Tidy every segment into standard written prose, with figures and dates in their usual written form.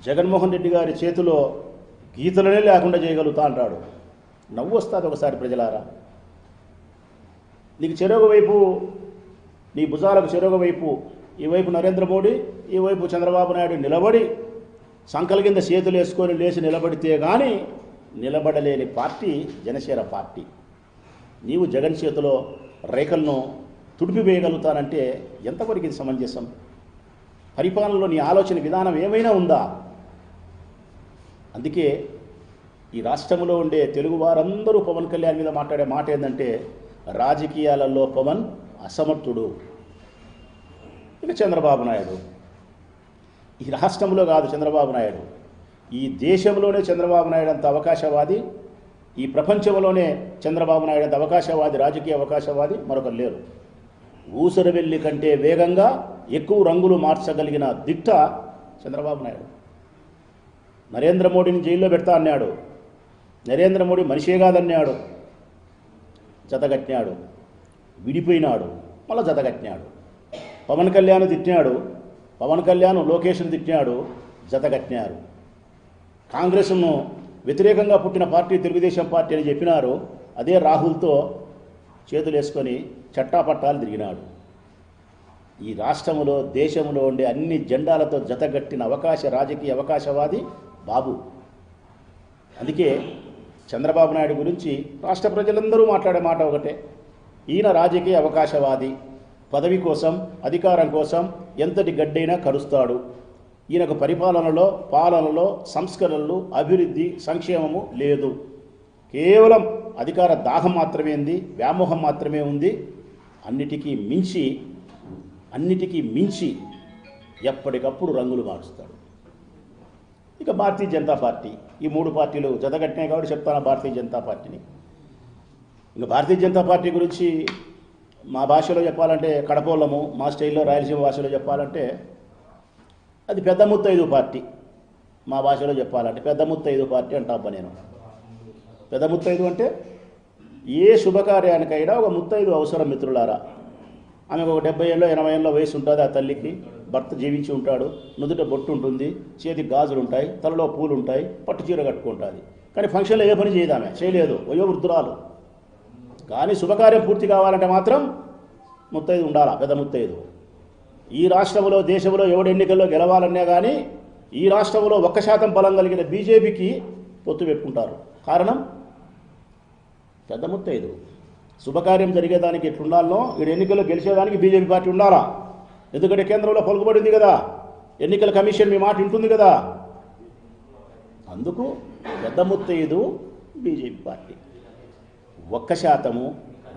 జగన్మోహన్ రెడ్డి గారి చేతిలో గీతలనే లేకుండా చేయగలుగుతా అంటాడు. నవ్వు వస్తుంది ఒకసారి ప్రజలారా. నీకు చెరొక వైపు, నీ భుజాలకు చెరొక వైపు, ఈ వైపు నరేంద్ర మోడీ, ఈ వైపు చంద్రబాబు నాయుడు నిలబడి సంకల కింద చేతులు వేసుకొని లేచి నిలబడితే కానీ నిలబడలేని పార్టీ జనసేన పార్టీ. నీవు జగన్ చేతిలో రేఖలను తుడిపివేయగలుగుతానంటే ఎంతవరకు ఇది సమంజసం? పరిపాలనలో నీ ఆలోచన విధానం ఏమైనా ఉందా? అందుకే ఈ రాష్ట్రంలో ఉండే తెలుగు వారందరూ పవన్ కళ్యాణ్ మీద మాట్లాడే మాట ఏంటంటే, రాజకీయాలలో పవన్ అసమర్థుడు. ఇక చంద్రబాబు నాయుడు, ఈ రాష్ట్రంలో కాదు చంద్రబాబు నాయుడు, ఈ దేశంలోనే చంద్రబాబు నాయుడు అంత అవకాశవాది, ఈ ప్రపంచంలోనే చంద్రబాబు నాయుడు అంత అవకాశవాది, రాజకీయ అవకాశవాది మరొకరు లేరు. ఊసరవెల్లి కంటే వేగంగా ఎక్కువ రంగులు మార్చగలిగిన దిట్ట చంద్రబాబు నాయుడు. నరేంద్ర మోడీని జైల్లో పెడతా అన్నాడు. నరేంద్ర మోడీ మనిషే కాదన్నాడు, జతగట్టినాడు. విడిపోయినాడు, మళ్ళీ జతగట్టినాడు. పవన్ కళ్యాణ్ తిట్టినాడు, పవన్ కళ్యాణ్ లోకేష్ను తిట్టినాడు, జతగట్టినారు. కాంగ్రెస్ను వ్యతిరేకంగా పుట్టిన పార్టీ తెలుగుదేశం పార్టీ అని చెప్పినారు. అదే రాహుల్తో చేతులు వేసుకొని చట్టాపట్టాలు తిరిగినాడు. ఈ రాష్ట్రంలో దేశంలో ఉండే అన్ని జెండాలతో జతగట్టిన రాజకీయ అవకాశవాది బాబు. అందుకే చంద్రబాబు నాయుడు గురించి రాష్ట్ర ప్రజలందరూ మాట్లాడే మాట ఒకటే, ఈయన రాజకీయ అవకాశవాది, పదవి కోసం అధికారం కోసం ఎంతటి గడ్డైనా కరుస్తాడు. ఈయనకు పాలనలో సంస్కరణలు, అభివృద్ధి, సంక్షేమము లేదు. కేవలం అధికార దాహం మాత్రమే ఉంది, వ్యామోహం మాత్రమే ఉంది. అన్నిటికీ మించి ఎప్పటికప్పుడు రంగులు మారుస్తాడు. ఇక భారతీయ జనతా పార్టీ, ఈ మూడు పార్టీలు జతగట్టినాయి కాబట్టి చెప్తాను భారతీయ జనతా పార్టీని. ఇంకా భారతీయ జనతా పార్టీ గురించి మా భాషలో చెప్పాలంటే కడపోళ్ళము, మా స్టైల్లో రాయలసీమ భాషలో చెప్పాలంటే అది పెద్ద ముత్తైదు పార్టీ. మా భాషలో చెప్పాలంటే పెద్ద ముత్తైదు పార్టీ అంటాబ్బా నేను. పెద్ద ముత్తైదు అంటే ఏ శుభకార్యానికైనా ఒక ముత్తైదు అవసరం మిత్రులారా. ఆమెకు ఒక 70 ఏళ్ళో 80 ఏళ్ళ వయసు ఉంటుంది. ఆ తల్లికి భర్త జీవించి ఉంటాడు, నుదుట బొట్టు ఉంటుంది, చేతికి గాజులు ఉంటాయి, తలలో పూలు ఉంటాయి, పట్టు చీర కట్టుకుంటుంది. కానీ ఫంక్షన్లో ఏ పని చేయదు, ఆమె చేయలేదు, వయో వృద్ధురాలు. కానీ శుభకార్యం పూర్తి కావాలంటే మాత్రం ముత్తైదు ఉండాలా, పెద్ద ముత్తైదు. ఈ రాష్ట్రంలో దేశంలో ఎవడు ఎన్నికల్లో గెలవాలన్నా కానీ ఈ రాష్ట్రంలో 1% బలం కలిగిన బీజేపీకి పొత్తు పెట్టుకుంటారు. కారణం పెద్ద ముత్తైదు. శుభకార్యం జరిగేదానికి ఎట్లుండాలనో వీడు ఎన్నికల్లో గెలిచేదానికి బీజేపీ పార్టీ ఉండాలా. ఎందుకంటే కేంద్రంలో పలుకుబడింది కదా, ఎన్నికల కమిషన్ మీ మాట వింటుంది కదా. అందుకు పెద్ద ముత్తైదు బీజేపీ పార్టీ. 1%,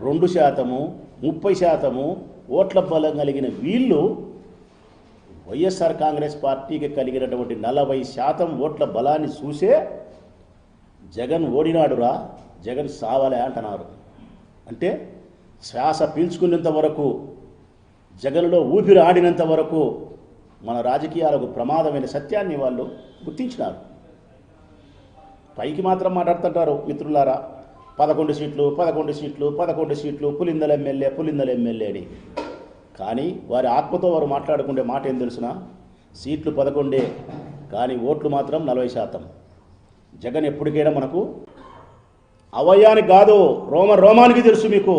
2%, 30% ఓట్ల బలం కలిగిన వీళ్ళు వైఎస్ఆర్ కాంగ్రెస్ పార్టీకి కలిగినటువంటి 40% ఓట్ల బలాన్ని చూసే జగన్ ఓడినాడురా, జగన్ సావలే అంటున్నారు. అంటే శ్వాస పీల్చుకునేంత వరకు, జగన్లో ఊపిరి ఆడినంత వరకు మన రాజకీయాలకు ప్రమాదమైన సత్యాన్ని వాళ్ళు గుర్తించినారు. పైకి మాత్రం మాట్లాడుతుంటారు మిత్రులారా, 11 సీట్లు పులిందల ఎమ్మెల్యే అని. కానీ వారి ఆత్మతో వారు మాట్లాడుకుంటే మాట ఏం తెలుసునా, సీట్లు 11 కానీ ఓట్లు మాత్రం 40%. జగన్ ఎప్పటికైనా మనకు అవయానికి కాదు, రోమానికి తెలుసు మీకు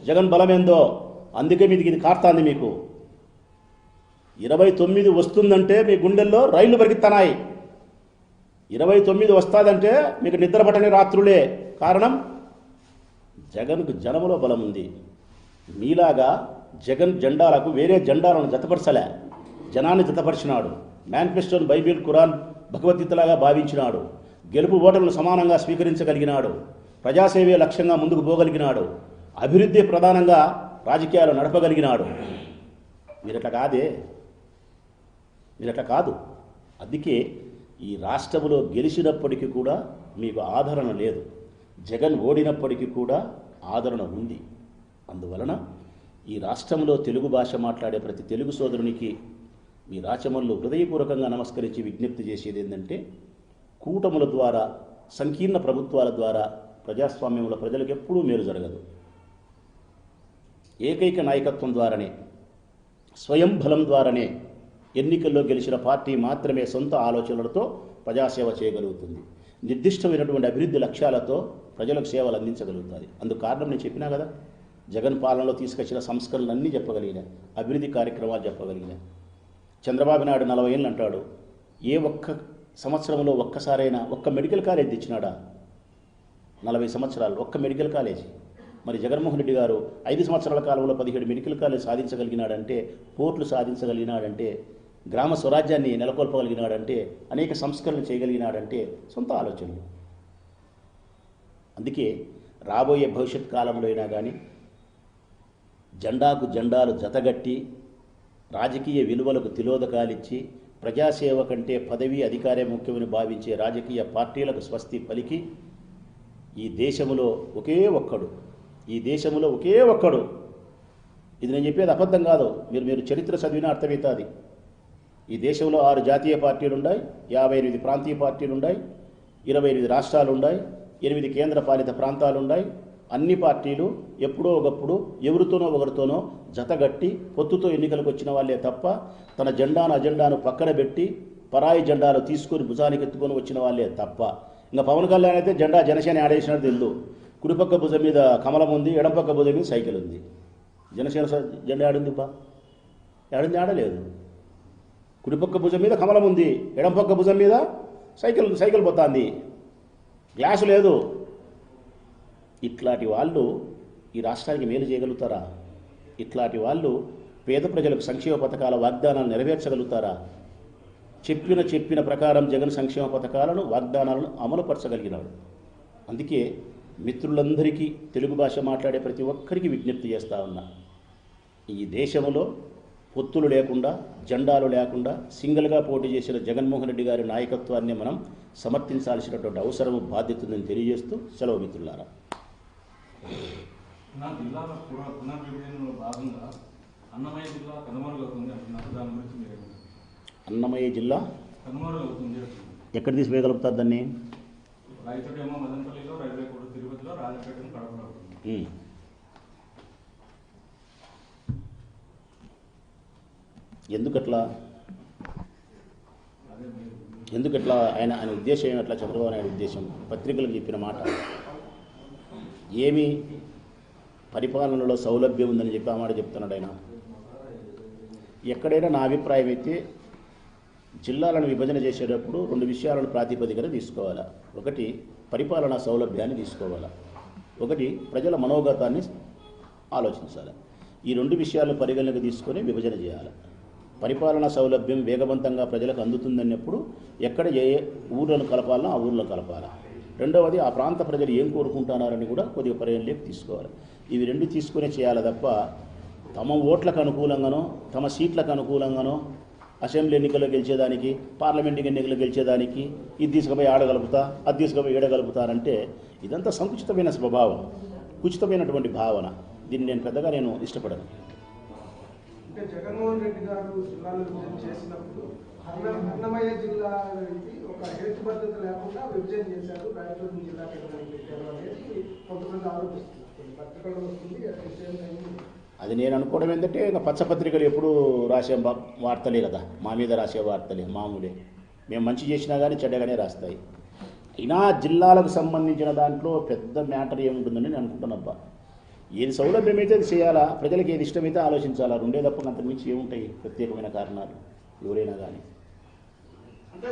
జగన్ బలమేందో. అందుకే మీది ఇది కారుతాంది మీకు. 29 వస్తుందంటే మీ గుండెల్లో రైళ్లు పరిగెత్తనాయి. 29 వస్తుందంటే మీకు నిద్ర పట్టని రాత్రులే. కారణం జగన్కు జనములో బలం ఉంది. మీలాగా జగన్ జెండాలకు వేరే జెండాలను జతపరచలే, జనాన్ని జతపరిచినాడు. మేనిఫెస్టోను బైబిల్, ఖురాన్, భగవద్గీతలాగా భావించినాడు. గెలుపు ఓటర్లను సమానంగా స్వీకరించగలిగినాడు. ప్రజాసేవే లక్ష్యంగా ముందుకు పోగలిగినాడు. అభివృద్ధి ప్రధానంగా రాజకీయాలు నడపగలిగినాడు. మీరట్లా కాదు. అందుకే ఈ రాష్ట్రంలో గెలిచినప్పటికీ కూడా మీకు ఆదరణ లేదు, జగన్ ఓడినప్పటికీ కూడా ఆదరణ ఉంది. అందువలన ఈ రాష్ట్రంలో తెలుగు భాష మాట్లాడే ప్రతి తెలుగు సోదరునికి మీ రాచమల్లు హృదయపూర్వకంగా నమస్కరించి విజ్ఞప్తి చేసేది ఏంటంటే, కూటముల ద్వారా, సంకీర్ణ ప్రభుత్వాల ద్వారా ప్రజాస్వామ్యంలో ప్రజలకు ఎప్పుడూ మేలు జరగదు. ఏకైక నాయకత్వం ద్వారానే, స్వయం బలం ద్వారానే ఎన్నికల్లో గెలిచిన పార్టీ మాత్రమే సొంత ఆలోచనలతో ప్రజాసేవ చేయగలుగుతుంది. నిర్దిష్టమైనటువంటి అభివృద్ధి లక్ష్యాలతో ప్రజలకు సేవలు అందించగలుగుతుంది. అందుకు కారణం నేను చెప్పినా కదా, జగన్ పాలనలో తీసుకొచ్చిన సంస్కరణలన్నీ చెప్పగలిగిన, అభివృద్ధి కార్యక్రమాలు చెప్పగలిగిన. చంద్రబాబు నాయుడు 40 ఏళ్ళు అంటాడు, ఏ ఒక్క సంవత్సరంలో ఒక్కసారైనా ఒక్క మెడికల్ కాలేజ్ తెచ్చినాడా? 40 సంవత్సరాలు ఒక్క మెడికల్ కాలేజీ. మరి జగన్మోహన్ రెడ్డి గారు 5 సంవత్సరాల కాలంలో 17 మెడికల్ కాలేజ్ సాధించగలిగినాడంటే, పోర్టులు సాధించగలిగినాడంటే, గ్రామ స్వరాజ్యాన్ని నెలకొల్పగలిగినాడంటే, అనేక సంస్కరణలు చేయగలిగినాడంటే సొంత ఆలోచనలు. అందుకే రాబోయే భవిష్యత్ కాలంలో అయినా కానీ జెండాకు జెండాలు జతగట్టి, రాజకీయ విలువలకు తిలోదకాలిచ్చి, ప్రజాసేవ కంటే పదవి అధికారే ముఖ్యమని భావించే రాజకీయ పార్టీలకు స్వస్తి పలికి, ఈ దేశంలో ఒకే ఒక్కడు ఇది నేను చెప్పేది అబద్ధం కాదు, మీరు చరిత్ర చదివిన అర్థమవుతుంది. ఈ దేశంలో 6 జాతీయ పార్టీలు ఉన్నాయి, 58 ప్రాంతీయ పార్టీలు ఉన్నాయి, 28 రాష్ట్రాలు ఉన్నాయి, 8 కేంద్ర పాలిత ప్రాంతాలు ఉన్నాయి. అన్ని పార్టీలు ఎప్పుడో ఒకప్పుడు ఎవరితోనో ఒకరితోనో జతగట్టి పొత్తుతో ఎన్నికలకు వచ్చిన వాళ్ళే తప్ప, తన అజెండాను పక్కన పెట్టి పరాయి జెండాలు తీసుకొని భుజానికి ఎత్తుకొని వచ్చిన వాళ్ళే తప్ప. ఇంకా పవన్ కళ్యాణ్ అయితే జెండా జనసేన ఆడేసినట్టు తెలుసు. కుడిపక్క భుజం మీద కమలం ఉంది, ఎడపక్క భుజం మీద సైకిల్ ఉంది. జనసేన జెండా ఆడింది ఆడలేదు. కుడిపక్క భుజం మీద కమలం ఉంది, ఎడపక్క భుజం మీద సైకిల్ పోతుంది, గ్లాసు లేదు. ఇట్లాంటి వాళ్ళు ఈ రాష్ట్రానికి మేలు చేయగలుగుతారా? ఇట్లాంటి వాళ్ళు పేద ప్రజలకు సంక్షేమ పథకాల వాగ్దానాలు నెరవేర్చగలుగుతారా? చెప్పిన ప్రకారం జగన్ సంక్షేమ పథకాలను వాగ్దానాలను అమలుపరచగలిగినాడు. అందుకే మిత్రులందరికీ, తెలుగు భాష మాట్లాడే ప్రతి ఒక్కరికి విజ్ఞప్తి చేస్తూ ఉన్నా, ఈ దేశంలో పొత్తులు లేకుండా, జెండాలు లేకుండా సింగిల్గా పోటీ చేసిన జగన్మోహన్ రెడ్డి గారి నాయకత్వాన్ని మనం సమర్థించాల్సినటువంటి అవసరం, బాధ్యత ఉందని తెలియజేస్తూ సెలవు మిత్రులారా. నా జిల్లాలో పునర్విభజనలో భాగంగా అన్నమయ్య జిల్లా కనుమరుగవుతుంది అంటున్నారు. దాని గురించి మీరు అన్నమయ్య జిల్లా కనుమరుగవుతుంది ఎక్కడ తీసివేయగలుగుతారు దాన్ని? రైతుడేమో మదనపల్లిలో, రైల్వే కోట తిరుపతిలో, రాజపేటలో, కడపలో అవుతుంది. ఎందుకట్లా ఆయన ఉద్దేశం ఏమట్లా? చంద్రబాబు నాయుడు ఉద్దేశం పత్రికలకు చెప్పిన మాట ఏమి పరిపాలనలో సౌలభ్యం ఉందని చెప్పి ఆ మాట చెప్తున్నాడు ఆయన. ఎక్కడైనా నా అభిప్రాయం అయితే జిల్లాలను విభజన చేసేటప్పుడు 2 విషయాలను ప్రాతిపదికన తీసుకోవాలా. ఒకటి పరిపాలనా సౌలభ్యాన్ని తీసుకోవాలా, ఒకటి ప్రజల మనోగతాన్ని ఆలోచించాలి. ఈ 2 విషయాలను పరిగణనకు తీసుకొని విభజన చేయాలి. పరిపాలనా సౌలభ్యం వేగవంతంగా ప్రజలకు అందుతుందన్నప్పుడు ఎక్కడ ఏ ఊర్లను కలపాలనో ఆ ఊర్లను కలపాలి. రెండవది ఆ ప్రాంత ప్రజలు ఏం కోరుకుంటున్నారని కూడా కొద్దిగా పరిగణలోకి తీసుకోవాలి. ఇవి 2 తీసుకునే చేయాలి తప్ప తమ ఓట్లకు అనుకూలంగానో, తమ సీట్లకు అనుకూలంగానో, అసెంబ్లీ ఎన్నికల్లో గెలిచేదానికి, పార్లమెంట్ ఎన్నికల్లో గెలిచేదానికి ఇది తీసుకుపోయి ఆడగలుగుతా, అది తీసుకుపోయి ఏడగలుగుతారంటే ఇదంతా సంకుచితమైన స్వభావం, కుచితమైనటువంటి భావన. దీన్ని నేను పెద్దగా ఇష్టపడను. అంటే జగన్మోహన్ రెడ్డి గారు జిల్లాలు విభజన చేసినప్పుడు అన్నమయ్య జిల్లాకి ఒక హేతుబద్ధత లేకుండా విభజన చేశారు, రాయచూరు జిల్లా కేంద్రానికి పెట్టారు అనేది కొంతమంది ఆరోపిస్తున్నారు. పత్రికల్లో వస్తుంది. అది నేను అనుకోవడం ఏంటంటే, ఇంకా పచ్చపత్రికలు ఎప్పుడు రాసే వార్తలే కదా, మా మీద రాసే వార్తలే మామూలే. మేము మంచి చేసినా కానీ చెడ్డగానే రాస్తాయి. అయినా జిల్లాలకు సంబంధించిన దాంట్లో పెద్ద మ్యాటర్ ఏముంటుందని నేను అనుకుంటున్నాబ్బా. ఏది సౌలభ్యం అయితే అది చేయాలా, ప్రజలకు ఏది ఇష్టమైతే ఆలోచించాలా. రెండే తప్ప అంతకుమించి ఏముంటాయి ప్రత్యేకమైన కారణాలు ఎవరైనా కానీ. అంటే